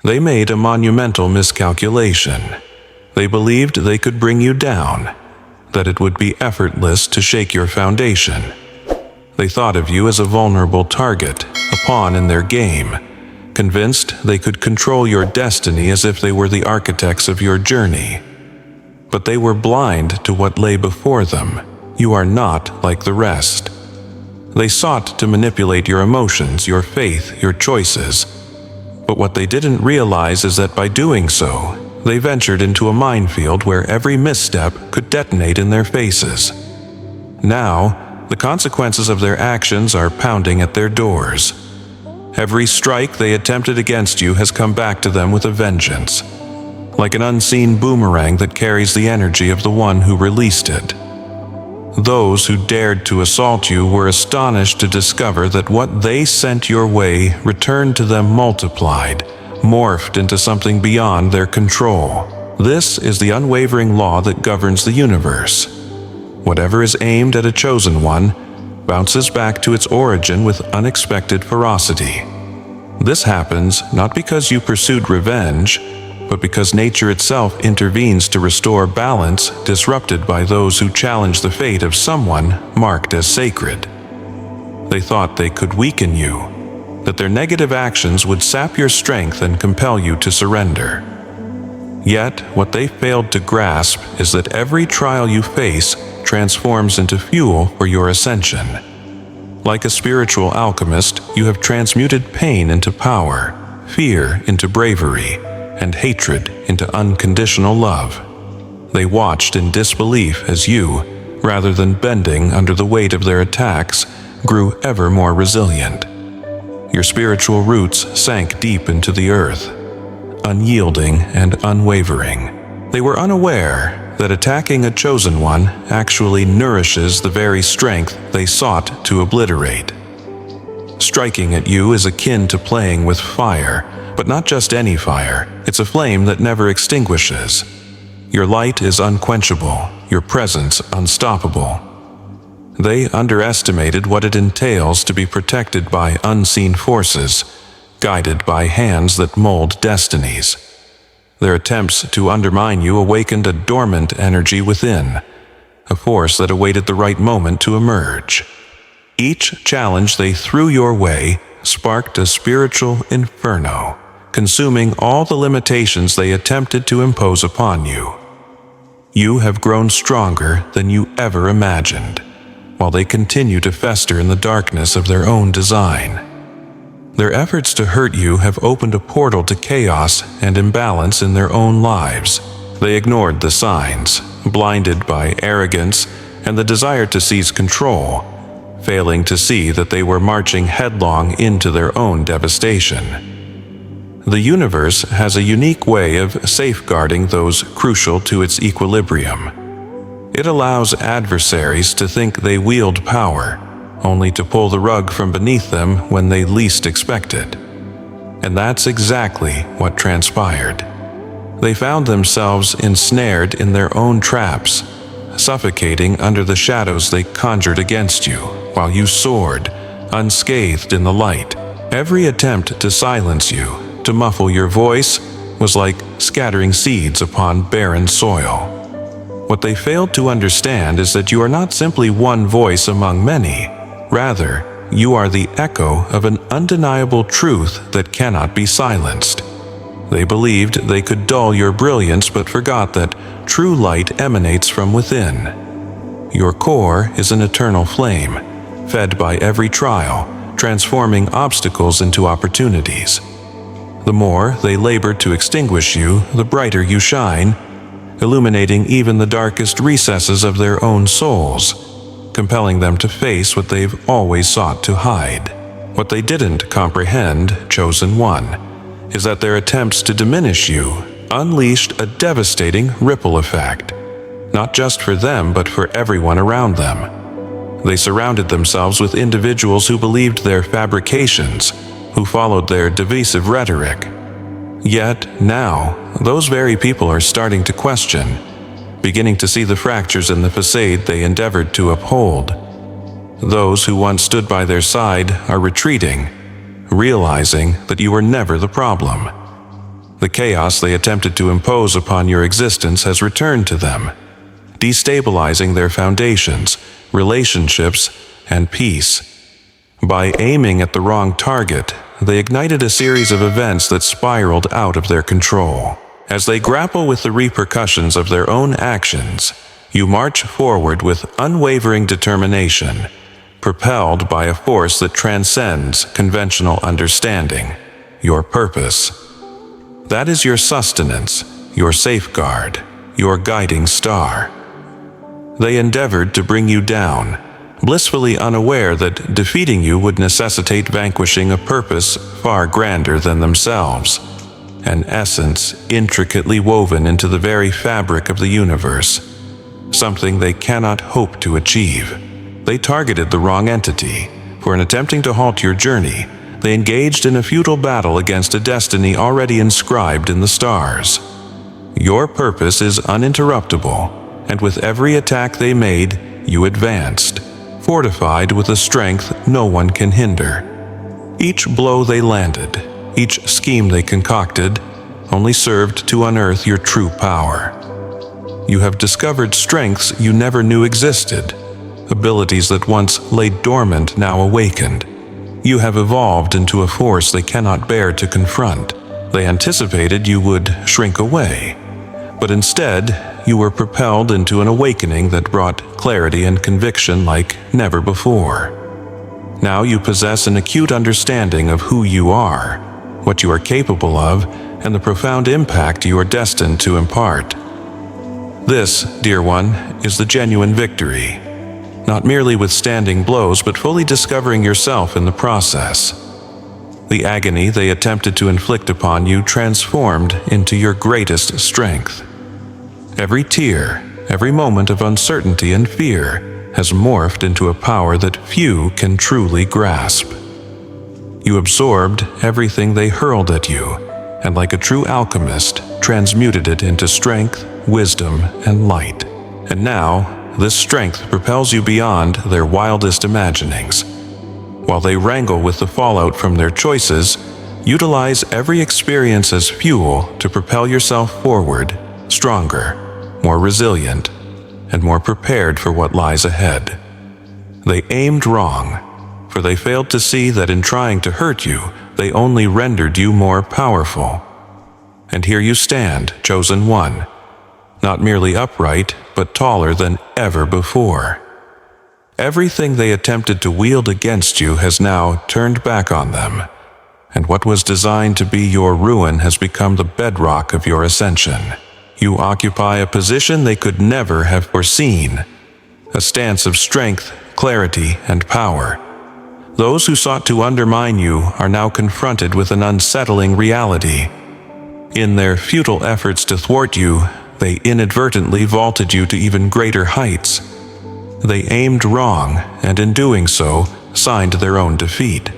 They made a monumental miscalculation. They believed they could bring you down, that it would be effortless to shake your foundation. They thought of you as a vulnerable target, a pawn in their game, convinced they could control your destiny as if they were the architects of your journey. But they were blind to what lay before them. You are not like the rest. They sought to manipulate your emotions, your faith, your choices. But what they didn't realize is that by doing so, they ventured into a minefield where every misstep could detonate in their faces. Now, the consequences of their actions are pounding at their doors. Every strike they attempted against you has come back to them with a vengeance, like an unseen boomerang that carries the energy of the one who released it. Those who dared to assault you were astonished to discover that what they sent your way returned to them multiplied, morphed into something beyond their control. This is the unwavering law that governs the universe. Whatever is aimed at a chosen one bounces back to its origin with unexpected ferocity. This happens not because you pursued revenge, but because nature itself intervenes to restore balance disrupted by those who challenge the fate of someone marked as sacred. They thought they could weaken you, that their negative actions would sap your strength and compel you to surrender. Yet, what they failed to grasp is that every trial you face transforms into fuel for your ascension. Like a spiritual alchemist, you have transmuted pain into power, fear into bravery, and hatred into unconditional love. They watched in disbelief as you, rather than bending under the weight of their attacks, grew ever more resilient. Your spiritual roots sank deep into the earth, unyielding and unwavering. They were unaware that attacking a chosen one actually nourishes the very strength they sought to obliterate. Striking at you is akin to playing with fire, but not just any fire. It's a flame that never extinguishes. Your light is unquenchable, your presence unstoppable. They underestimated what it entails to be protected by unseen forces, guided by hands that mold destinies. Their attempts to undermine you awakened a dormant energy within, a force that awaited the right moment to emerge. Each challenge they threw your way sparked a spiritual inferno, consuming all the limitations they attempted to impose upon you. You have grown stronger than you ever imagined, while they continue to fester in the darkness of their own design. Their efforts to hurt you have opened a portal to chaos and imbalance in their own lives. They ignored the signs, blinded by arrogance and the desire to seize control, failing to see that they were marching headlong into their own devastation. The universe has a unique way of safeguarding those crucial to its equilibrium. It allows adversaries to think they wield power, only to pull the rug from beneath them when they least expect it. And that's exactly what transpired. They found themselves ensnared in their own traps, suffocating under the shadows they conjured against you, while you soared, unscathed in the light. Every attempt to silence you, to muffle your voice, was like scattering seeds upon barren soil. What they failed to understand is that you are not simply one voice among many. Rather, you are the echo of an undeniable truth that cannot be silenced. They believed they could dull your brilliance but forgot that true light emanates from within. Your core is an eternal flame, fed by every trial, transforming obstacles into opportunities. The more they labored to extinguish you, the brighter you shine, illuminating even the darkest recesses of their own souls, compelling them to face what they've always sought to hide. What they didn't comprehend, chosen one, is that their attempts to diminish you unleashed a devastating ripple effect, not just for them but for everyone around them. They surrounded themselves with individuals who believed their fabrications, who followed their divisive rhetoric. Yet now, those very people are starting to question, beginning to see the fractures in the facade they endeavored to uphold. Those who once stood by their side are retreating, realizing that you were never the problem. The chaos they attempted to impose upon your existence has returned to them, destabilizing their foundations, relationships, and peace. By aiming at the wrong target, they ignited a series of events that spiraled out of their control. As they grapple with the repercussions of their own actions, you march forward with unwavering determination, propelled by a force that transcends conventional understanding, your purpose. That is your sustenance, your safeguard, your guiding star. They endeavored to bring you down, blissfully unaware that defeating you would necessitate vanquishing a purpose far grander than themselves, an essence intricately woven into the very fabric of the universe, something they cannot hope to achieve. They targeted the wrong entity, for in attempting to halt your journey, they engaged in a futile battle against a destiny already inscribed in the stars. Your purpose is uninterruptible, and with every attack they made, you advanced, fortified with a strength no one can hinder. Each blow they landed, each scheme they concocted, only served to unearth your true power. You have discovered strengths you never knew existed, abilities that once lay dormant now awakened. You have evolved into a force they cannot bear to confront. They anticipated you would shrink away, but instead, you were propelled into an awakening that brought clarity and conviction like never before. Now you possess an acute understanding of who you are, what you are capable of, and the profound impact you are destined to impart. This, dear one, is the genuine victory. Not merely withstanding blows, but fully discovering yourself in the process. The agony they attempted to inflict upon you transformed into your greatest strength. Every tear, every moment of uncertainty and fear has morphed into a power that few can truly grasp. You absorbed everything they hurled at you, and like a true alchemist, transmuted it into strength, wisdom, and light. And now, this strength propels you beyond their wildest imaginings. While they wrangle with the fallout from their choices, utilize every experience as fuel to propel yourself forward, stronger, more resilient, and more prepared for what lies ahead. They aimed wrong, for they failed to see that in trying to hurt you, they only rendered you more powerful. And here you stand, chosen one, not merely upright, but taller than ever before. Everything they attempted to wield against you has now turned back on them, and what was designed to be your ruin has become the bedrock of your ascension. You occupy a position they could never have foreseen, a stance of strength, clarity, and power. Those who sought to undermine you are now confronted with an unsettling reality. In their futile efforts to thwart you, they inadvertently vaulted you to even greater heights. They aimed wrong, and in doing so, signed their own defeat.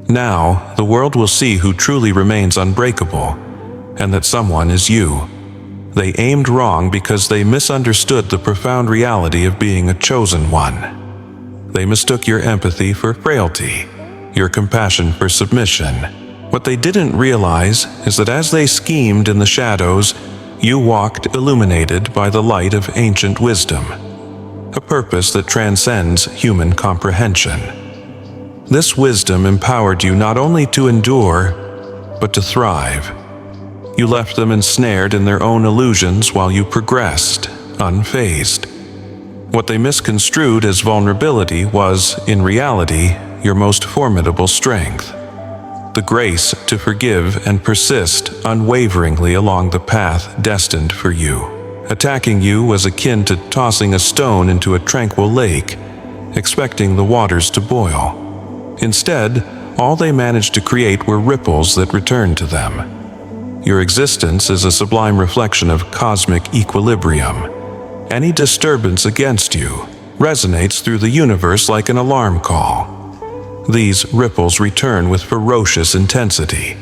Now, the world will see who truly remains unbreakable, and that someone is you. They aimed wrong because they misunderstood the profound reality of being a chosen one. They mistook your empathy for frailty, your compassion for submission. What they didn't realize is that as they schemed in the shadows, you walked illuminated by the light of ancient wisdom, a purpose that transcends human comprehension. This wisdom empowered you not only to endure, but to thrive. You left them ensnared in their own illusions while you progressed, unfazed. What they misconstrued as vulnerability was, in reality, your most formidable strength. The grace to forgive and persist unwaveringly along the path destined for you. Attacking you was akin to tossing a stone into a tranquil lake, expecting the waters to boil. Instead, all they managed to create were ripples that returned to them. Your existence is a sublime reflection of cosmic equilibrium. Any disturbance against you resonates through the universe like an alarm call. These ripples return with ferocious intensity,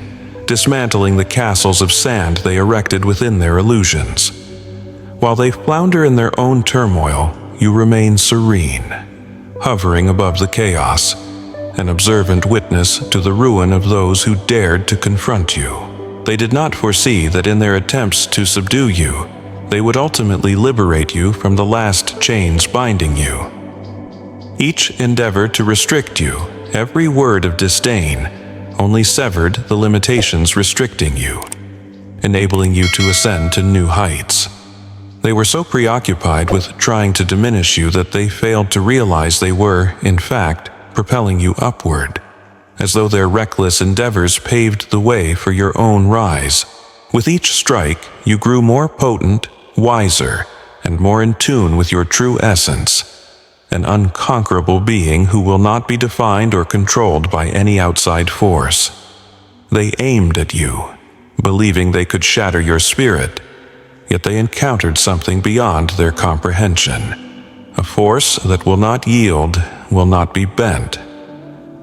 dismantling the castles of sand they erected within their illusions. While they flounder in their own turmoil, you remain serene, hovering above the chaos, an observant witness to the ruin of those who dared to confront you. They did not foresee that in their attempts to subdue you, they would ultimately liberate you from the last chains binding you. Each endeavor to restrict you, every word of disdain, only severed the limitations restricting you, enabling you to ascend to new heights. They were so preoccupied with trying to diminish you that they failed to realize they were, in fact, propelling you upward, as though their reckless endeavors paved the way for your own rise. With each strike, you grew more potent, wiser, and more in tune with your true essence, an unconquerable being who will not be defined or controlled by any outside force. They aimed at you, believing they could shatter your spirit, yet they encountered something beyond their comprehension, a force that will not yield, will not be bent.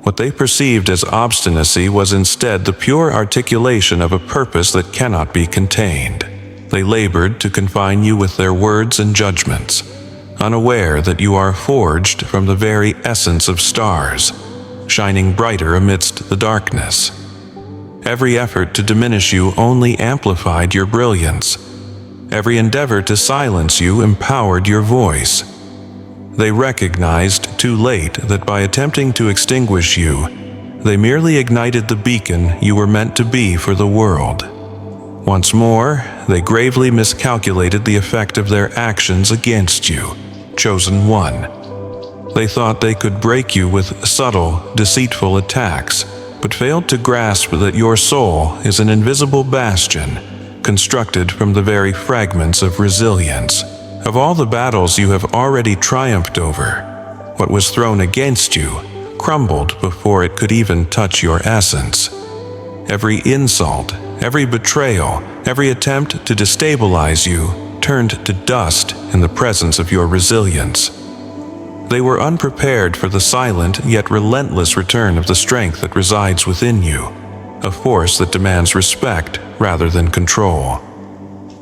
What they perceived as obstinacy was instead the pure articulation of a purpose that cannot be contained. They labored to confine you with their words and judgments, unaware that you are forged from the very essence of stars, shining brighter amidst the darkness. Every effort to diminish you only amplified your brilliance. Every endeavor to silence you empowered your voice. They recognized too late that by attempting to extinguish you, they merely ignited the beacon you were meant to be for the world. Once more, they gravely miscalculated the effect of their actions against you, chosen one. They thought they could break you with subtle, deceitful attacks, but failed to grasp that your soul is an invisible bastion, constructed from the very fragments of resilience. Of all the battles you have already triumphed over, what was thrown against you crumbled before it could even touch your essence. Every insult, every betrayal, every attempt to destabilize you turned to dust in the presence of your resilience. They were unprepared for the silent yet relentless return of the strength that resides within you, a force that demands respect rather than control.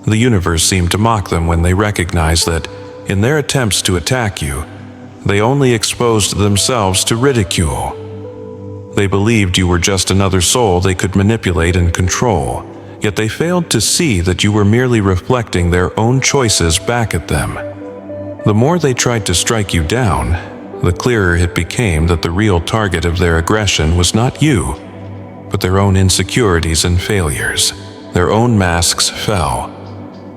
The universe seemed to mock them when they recognized that, in their attempts to attack you, they only exposed themselves to ridicule. They believed you were just another soul they could manipulate and control, yet they failed to see that you were merely reflecting their own choices back at them. The more they tried to strike you down, the clearer it became that the real target of their aggression was not you, but their own insecurities and failures. Their own masks fell,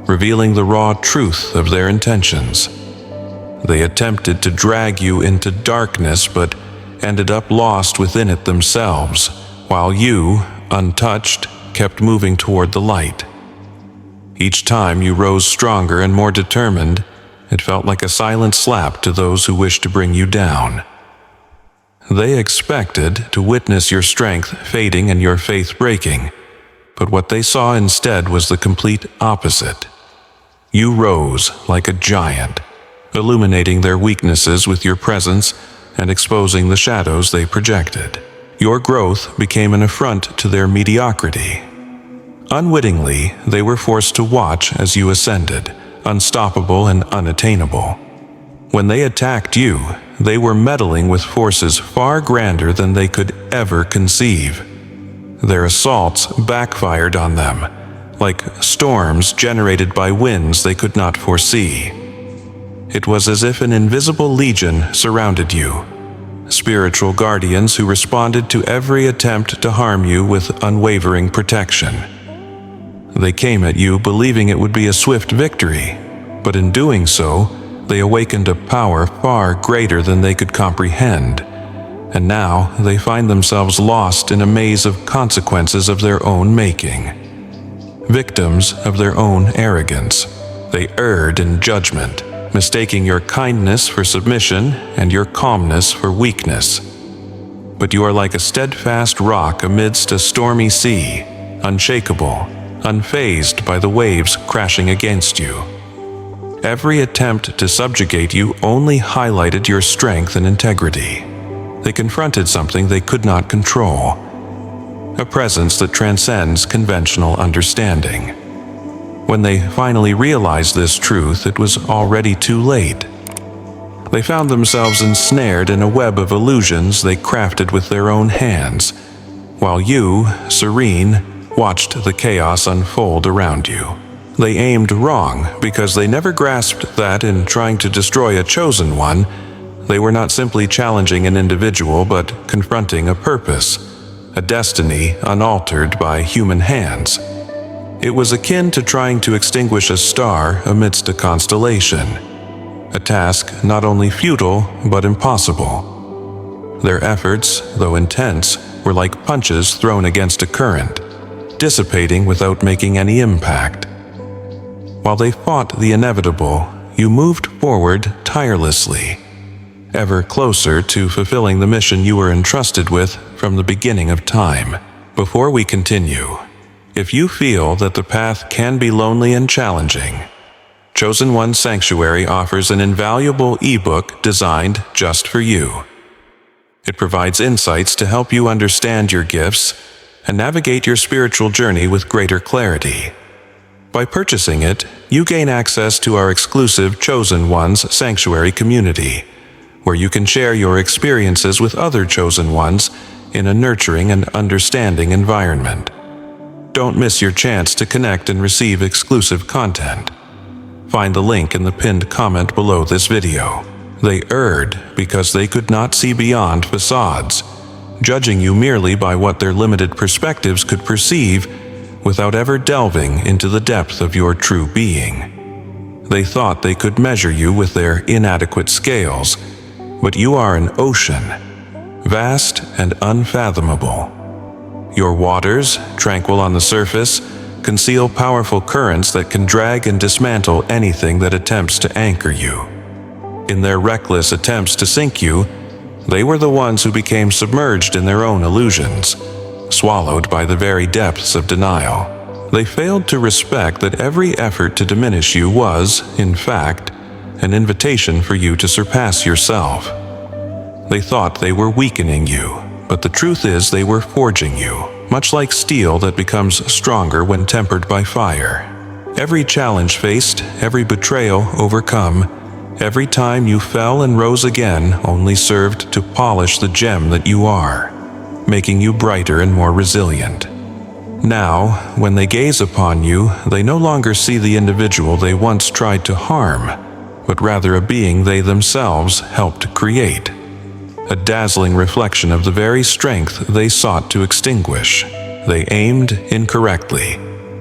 revealing the raw truth of their intentions. They attempted to drag you into darkness, but ended up lost within it themselves, while you, untouched, kept moving toward the light. Each time you rose stronger and more determined, it felt like a silent slap to those who wished to bring you down. They expected to witness your strength fading and your faith breaking, but what they saw instead was the complete opposite. You rose like a giant, illuminating their weaknesses with your presence and exposing the shadows they projected. Your growth became an affront to their mediocrity. Unwittingly, they were forced to watch as you ascended, unstoppable and unattainable. When they attacked you, they were meddling with forces far grander than they could ever conceive. Their assaults backfired on them, like storms generated by winds they could not foresee. It was as if an invisible legion surrounded you, spiritual guardians who responded to every attempt to harm you with unwavering protection. They came at you believing it would be a swift victory, but in doing so, they awakened a power far greater than they could comprehend, and now they find themselves lost in a maze of consequences of their own making. Victims of their own arrogance, they erred in judgment, mistaking your kindness for submission and your calmness for weakness. But you are like a steadfast rock amidst a stormy sea, unshakable, unfazed by the waves crashing against you. Every attempt to subjugate you only highlighted your strength and integrity. They confronted something they could not control, a presence that transcends conventional understanding. When they finally realized this truth, it was already too late. They found themselves ensnared in a web of illusions they crafted with their own hands, while you, serene, watched the chaos unfold around you. They aimed wrong because they never grasped that in trying to destroy a chosen one, they were not simply challenging an individual but confronting a purpose, a destiny unaltered by human hands. It was akin to trying to extinguish a star amidst a constellation, a task not only futile but impossible. Their efforts, though intense, were like punches thrown against a current, dissipating without making any impact. While they fought the inevitable, you moved forward tirelessly, ever closer to fulfilling the mission you were entrusted with from the beginning of time. Before we continue, if you feel that the path can be lonely and challenging, Chosen One Sanctuary offers an invaluable ebook designed just for you. It provides insights to help you understand your gifts and navigate your spiritual journey with greater clarity. By purchasing it, you gain access to our exclusive Chosen Ones Sanctuary community, where you can share your experiences with other Chosen Ones in a nurturing and understanding environment. Don't miss your chance to connect and receive exclusive content. Find the link in the pinned comment below this video. They erred because they could not see beyond facades, judging you merely by what their limited perspectives could perceive without ever delving into the depth of your true being. They thought they could measure you with their inadequate scales, but you are an ocean, vast and unfathomable. Your waters, tranquil on the surface, conceal powerful currents that can drag and dismantle anything that attempts to anchor you. In their reckless attempts to sink you, they were the ones who became submerged in their own illusions, swallowed by the very depths of denial. They failed to respect that every effort to diminish you was, in fact, an invitation for you to surpass yourself. They thought they were weakening you, but the truth is they were forging you, much like steel that becomes stronger when tempered by fire. Every challenge faced, every betrayal overcome, every time you fell and rose again only served to polish the gem that you are, making you brighter and more resilient. Now, when they gaze upon you, they no longer see the individual they once tried to harm, but rather a being they themselves helped create, a dazzling reflection of the very strength they sought to extinguish. They aimed incorrectly,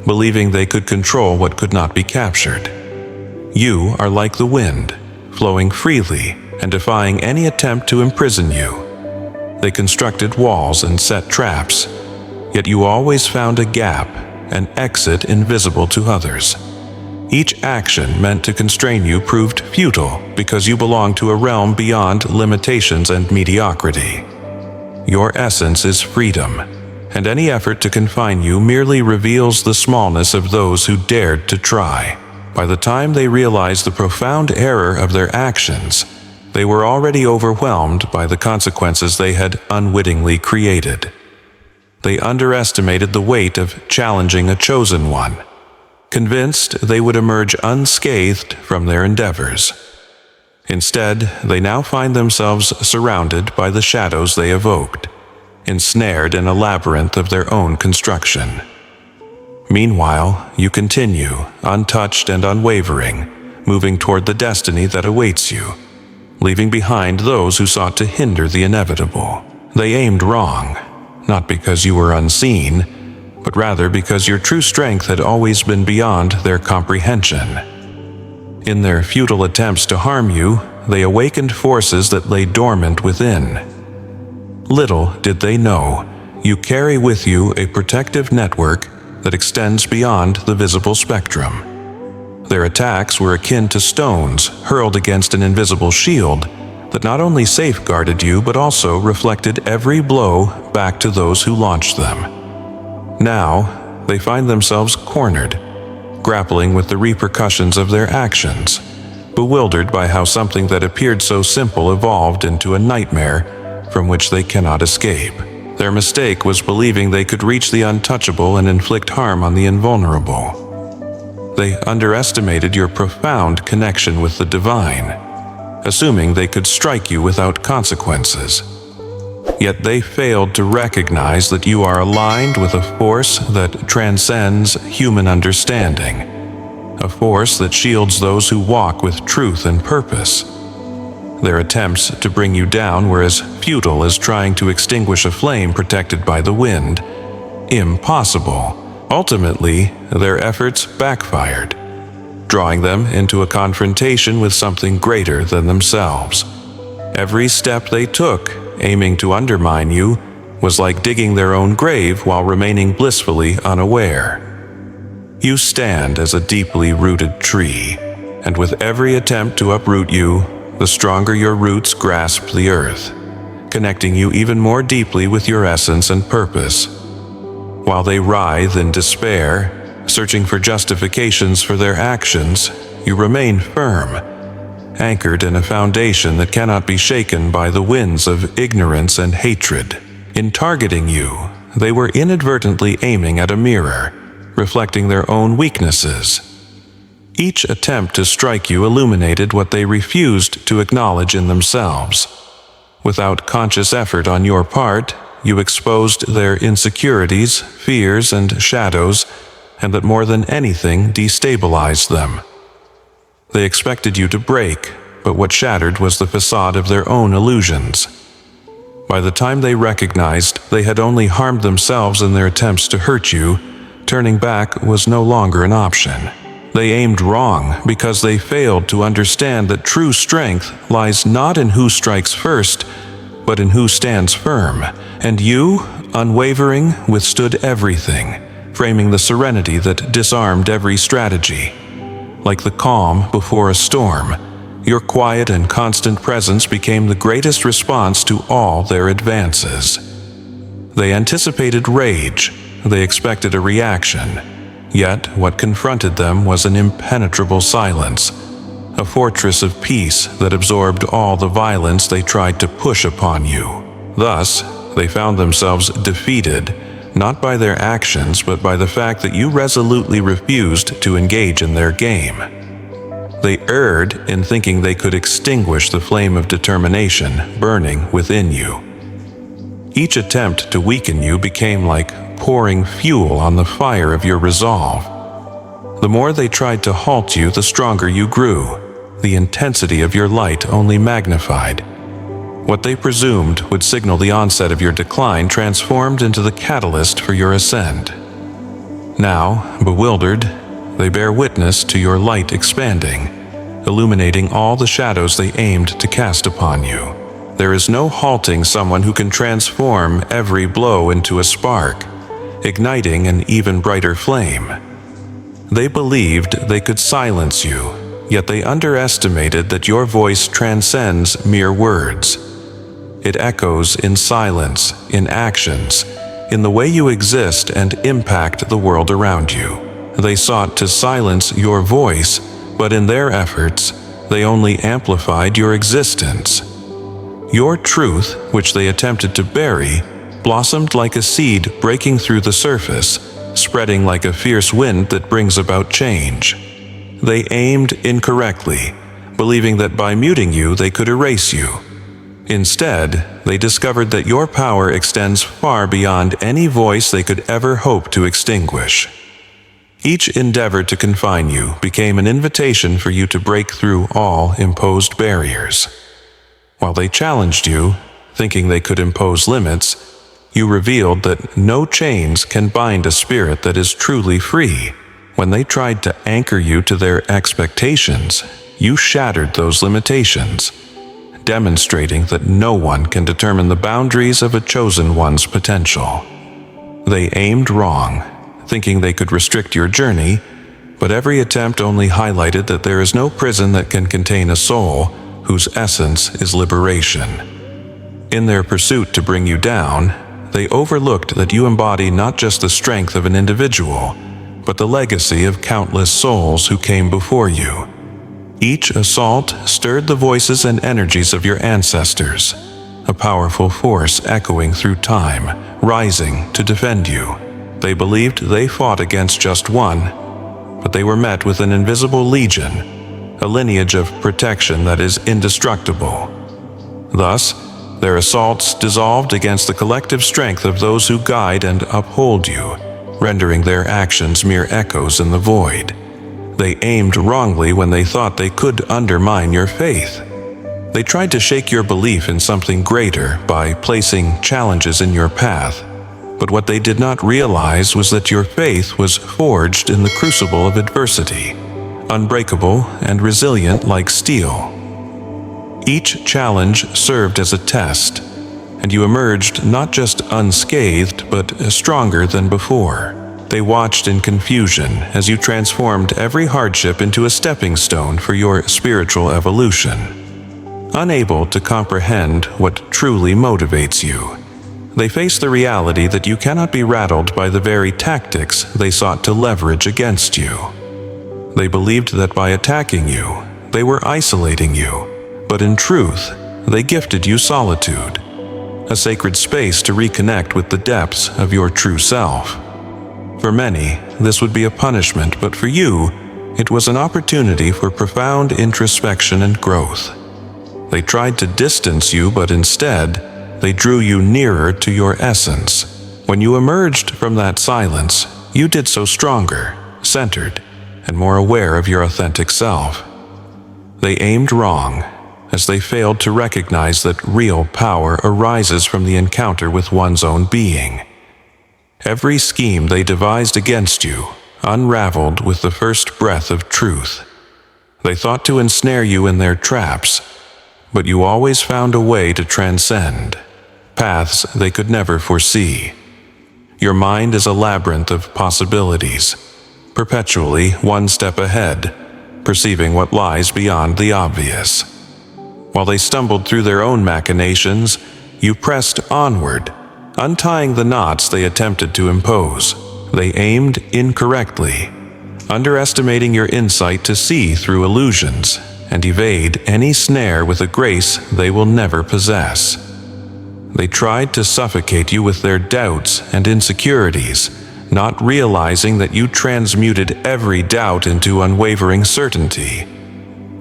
believing they could control what could not be captured. You are like the wind, flowing freely and defying any attempt to imprison you. They constructed walls and set traps, yet you always found a gap, an exit invisible to others. Each action meant to constrain you proved futile because you belong to a realm beyond limitations and mediocrity. Your essence is freedom, and any effort to confine you merely reveals the smallness of those who dared to try. By the time they realized the profound error of their actions, they were already overwhelmed by the consequences they had unwittingly created. They underestimated the weight of challenging a chosen one, convinced they would emerge unscathed from their endeavors. Instead, they now find themselves surrounded by the shadows they evoked, ensnared in a labyrinth of their own construction. Meanwhile, you continue, untouched and unwavering, moving toward the destiny that awaits you, leaving behind those who sought to hinder the inevitable. They aimed wrong, not because you were unseen, but rather because your true strength had always been beyond their comprehension. In their futile attempts to harm you, they awakened forces that lay dormant within. Little did they know, you carry with you a protective network that extends beyond the visible spectrum. Their attacks were akin to stones hurled against an invisible shield that not only safeguarded you but also reflected every blow back to those who launched them. Now, they find themselves cornered, grappling with the repercussions of their actions, bewildered by how something that appeared so simple evolved into a nightmare from which they cannot escape. Their mistake was believing they could reach the untouchable and inflict harm on the invulnerable. They underestimated your profound connection with the divine, assuming they could strike you without consequences. Yet they failed to recognize that you are aligned with a force that transcends human understanding, a force that shields those who walk with truth and purpose. Their attempts to bring you down were as futile as trying to extinguish a flame protected by the wind. Impossible. Ultimately, their efforts backfired, drawing them into a confrontation with something greater than themselves. Every step they took, aiming to undermine you, was like digging their own grave while remaining blissfully unaware. You stand as a deeply rooted tree, and with every attempt to uproot you, the stronger your roots grasp the earth, connecting you even more deeply with your essence and purpose. While they writhe in despair, searching for justifications for their actions, you remain firm, anchored in a foundation that cannot be shaken by the winds of ignorance and hatred. In targeting you, they were inadvertently aiming at a mirror, reflecting their own weaknesses. Each attempt to strike you illuminated what they refused to acknowledge in themselves. Without conscious effort on your part, you exposed their insecurities, fears, and shadows, and that more than anything destabilized them. They expected you to break, but what shattered was the facade of their own illusions. By the time they recognized they had only harmed themselves in their attempts to hurt you, turning back was no longer an option. They aimed wrong because they failed to understand that true strength lies not in who strikes first, but in who stands firm. And you, unwavering, withstood everything, framing the serenity that disarmed every strategy. Like the calm before a storm, your quiet and constant presence became the greatest response to all their advances. They anticipated rage, they expected a reaction, yet what confronted them was an impenetrable silence, a fortress of peace that absorbed all the violence they tried to push upon you. Thus, they found themselves defeated, not by their actions, but by the fact that you resolutely refused to engage in their game. They erred in thinking they could extinguish the flame of determination burning within you. Each attempt to weaken you became like pouring fuel on the fire of your resolve. The more they tried to halt you, the stronger you grew. The intensity of your light only magnified. What they presumed would signal the onset of your decline transformed into the catalyst for your ascent. Now, bewildered, they bear witness to your light expanding, illuminating all the shadows they aimed to cast upon you. There is no halting someone who can transform every blow into a spark, igniting an even brighter flame. They believed they could silence you, yet they underestimated that your voice transcends mere words. It echoes in silence, in actions, in the way you exist and impact the world around you. They sought to silence your voice, but in their efforts, they only amplified your existence. Your truth, which they attempted to bury, blossomed like a seed breaking through the surface, spreading like a fierce wind that brings about change. They aimed incorrectly, believing that by muting you they could erase you. Instead, they discovered that your power extends far beyond any voice they could ever hope to extinguish. Each endeavor to confine you became an invitation for you to break through all imposed barriers. While they challenged you, thinking they could impose limits, you revealed that no chains can bind a spirit that is truly free. When they tried to anchor you to their expectations, you shattered those limitations, demonstrating that no one can determine the boundaries of a chosen one's potential. They aimed wrong, thinking they could restrict your journey, but every attempt only highlighted that there is no prison that can contain a soul whose essence is liberation. In their pursuit to bring you down, they overlooked that you embody not just the strength of an individual, but the legacy of countless souls who came before you. Each assault stirred the voices and energies of your ancestors, a powerful force echoing through time, rising to defend you. They believed they fought against just one, but they were met with an invisible legion, a lineage of protection that is indestructible. Thus, Their assaults dissolved against the collective strength of those who guide and uphold you, rendering their actions mere echoes in the void. They aimed wrongly when they thought they could undermine your faith. They tried to shake your belief in something greater by placing challenges in your path. But what they did not realize was that your faith was forged in the crucible of adversity, unbreakable and resilient like steel. Each challenge served as a test, and you emerged not just unscathed, but stronger than before. They watched in confusion as you transformed every hardship into a stepping stone for your spiritual evolution. Unable to comprehend what truly motivates you, they face the reality that you cannot be rattled by the very tactics they sought to leverage against you. They believed that by attacking you, they were isolating you, but in truth, they gifted you solitude, a sacred space to reconnect with the depths of your true self. For many, this would be a punishment, but for you, it was an opportunity for profound introspection and growth. They tried to distance you, but instead, they drew you nearer to your essence. When you emerged from that silence, you did so stronger, centered, and more aware of your authentic self. They aimed wrong, as they failed to recognize that real power arises from the encounter with one's own being. Every scheme they devised against you unraveled with the first breath of truth. They thought to ensnare you in their traps, but you always found a way to transcend, paths they could never foresee. Your mind is a labyrinth of possibilities, perpetually one step ahead, perceiving what lies beyond the obvious. While they stumbled through their own machinations, you pressed onward, untying the knots they attempted to impose. They aimed incorrectly, underestimating your insight to see through illusions and evade any snare with a grace they will never possess. They tried to suffocate you with their doubts and insecurities, not realizing that you transmuted every doubt into unwavering certainty,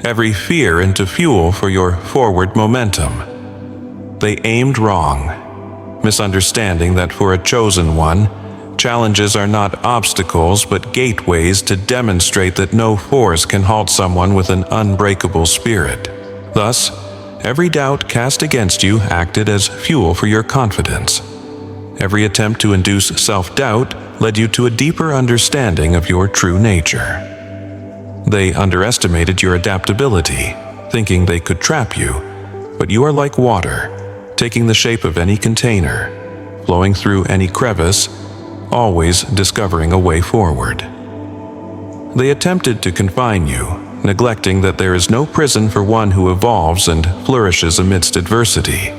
every fear into fuel for your forward momentum. They aimed wrong, misunderstanding that for a chosen one, challenges are not obstacles but gateways to demonstrate that no force can halt someone with an unbreakable spirit. Thus, every doubt cast against you acted as fuel for your confidence. Every attempt to induce self-doubt led you to a deeper understanding of your true nature. They underestimated your adaptability, thinking they could trap you, but you are like water, taking the shape of any container, flowing through any crevice, always discovering a way forward. They attempted to confine you, neglecting that there is no prison for one who evolves and flourishes amidst adversity.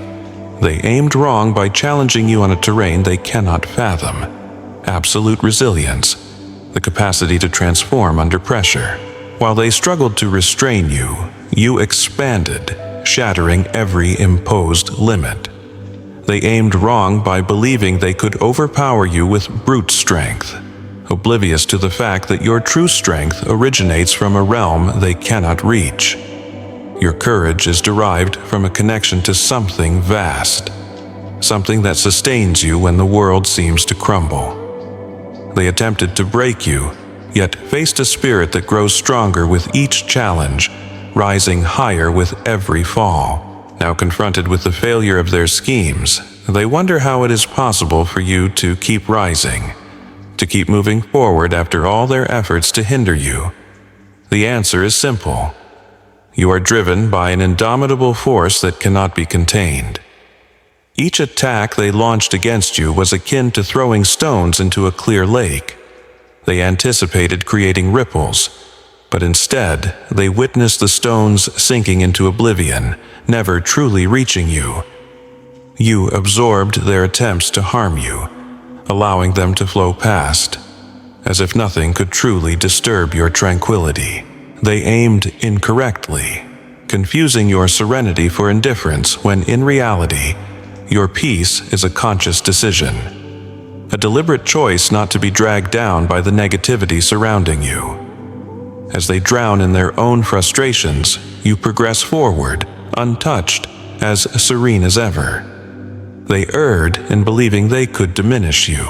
They aimed wrong by challenging you on a terrain they cannot fathom: absolute resilience, the capacity to transform under pressure. While they struggled to restrain you, you expanded, shattering every imposed limit. They aimed wrong by believing they could overpower you with brute strength, oblivious to the fact that your true strength originates from a realm they cannot reach. Your courage is derived from a connection to something vast, something that sustains you when the world seems to crumble. They attempted to break you, yet faced a spirit that grows stronger with each challenge, rising higher with every fall. Now confronted with the failure of their schemes, they wonder how it is possible for you to keep rising, to keep moving forward after all their efforts to hinder you. The answer is simple. You are driven by an indomitable force that cannot be contained. Each attack they launched against you was akin to throwing stones into a clear lake. They anticipated creating ripples, but instead they witnessed the stones sinking into oblivion, never truly reaching you. You absorbed their attempts to harm you, allowing them to flow past, as if nothing could truly disturb your tranquility. They aimed incorrectly, confusing your serenity for indifference when in reality, your peace is a conscious decision, a deliberate choice not to be dragged down by the negativity surrounding you. As they drown in their own frustrations, you progress forward, untouched, as serene as ever. They erred in believing they could diminish you,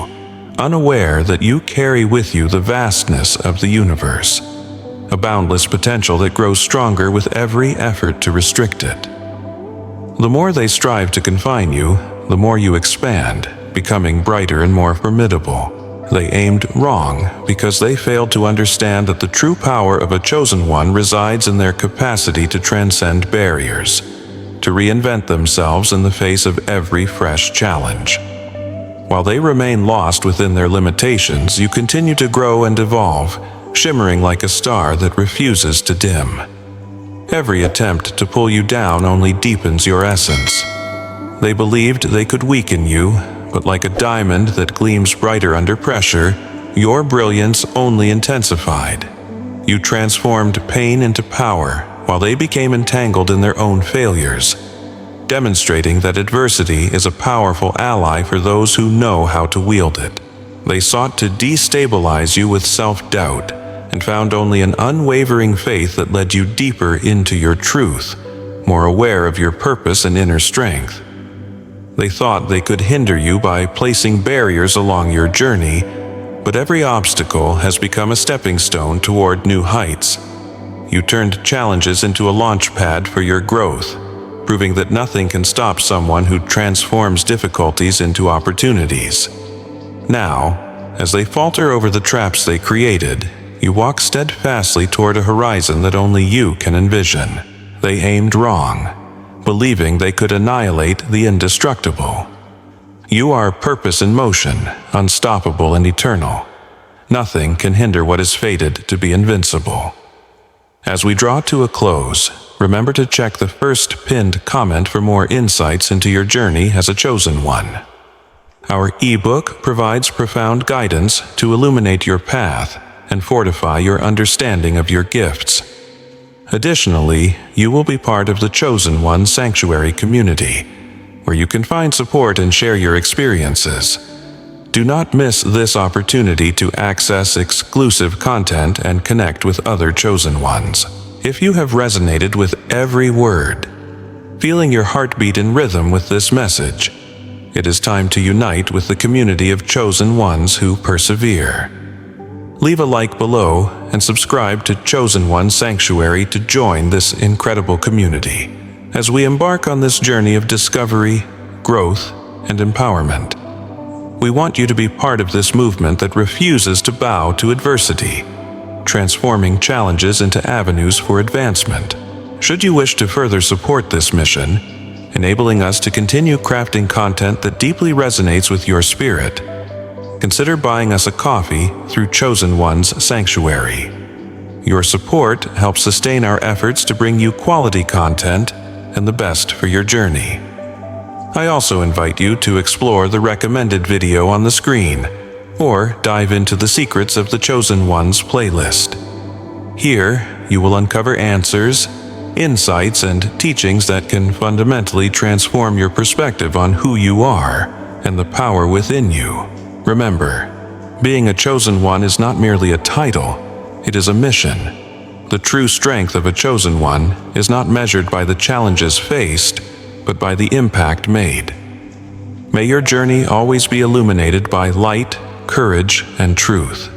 unaware that you carry with you the vastness of the universe, a boundless potential that grows stronger with every effort to restrict it. The more they strive to confine you, the more you expand, becoming brighter and more formidable. They aimed wrong because they failed to understand that the true power of a chosen one resides in their capacity to transcend barriers, to reinvent themselves in the face of every fresh challenge. While they remain lost within their limitations, you continue to grow and evolve, shimmering like a star that refuses to dim. Every attempt to pull you down only deepens your essence. They believed they could weaken you, but like a diamond that gleams brighter under pressure, your brilliance only intensified. You transformed pain into power, while they became entangled in their own failures, demonstrating that adversity is a powerful ally for those who know how to wield it. They sought to destabilize you with self-doubt, and found only an unwavering faith that led you deeper into your truth, more aware of your purpose and inner strength. They thought they could hinder you by placing barriers along your journey, but every obstacle has become a stepping stone toward new heights. You turned challenges into a launch pad for your growth, proving that nothing can stop someone who transforms difficulties into opportunities. Now, as they falter over the traps they created, you walk steadfastly toward a horizon that only you can envision. They aimed wrong, believing they could annihilate the indestructible. You are purpose in motion, unstoppable and eternal. Nothing can hinder what is fated to be invincible. As we draw to a close, remember to check the first pinned comment for more insights into your journey as a chosen one. Our ebook provides profound guidance to illuminate your path and fortify your understanding of your gifts. Additionally, you will be part of the Chosen One Sanctuary community, where you can find support and share your experiences. Do not miss this opportunity to access exclusive content and connect with other chosen ones. If you have resonated with every word, feeling your heartbeat in rhythm with this message, it is time to unite with the community of chosen ones who persevere. Leave a like below and subscribe to Chosen One Sanctuary to join this incredible community as we embark on this journey of discovery, growth, and empowerment. We want you to be part of this movement that refuses to bow to adversity, transforming challenges into avenues for advancement. Should you wish to further support this mission, enabling us to continue crafting content that deeply resonates with your spirit, consider buying us a coffee through Chosen One's Sanctuary. Your support helps sustain our efforts to bring you quality content and the best for your journey. I also invite you to explore the recommended video on the screen, or dive into the Secrets of the Chosen One's playlist. Here, you will uncover answers, insights, and teachings that can fundamentally transform your perspective on who you are and the power within you. Remember, being a chosen one is not merely a title, it is a mission. The true strength of a chosen one is not measured by the challenges faced, but by the impact made. May your journey always be illuminated by light, courage, and truth.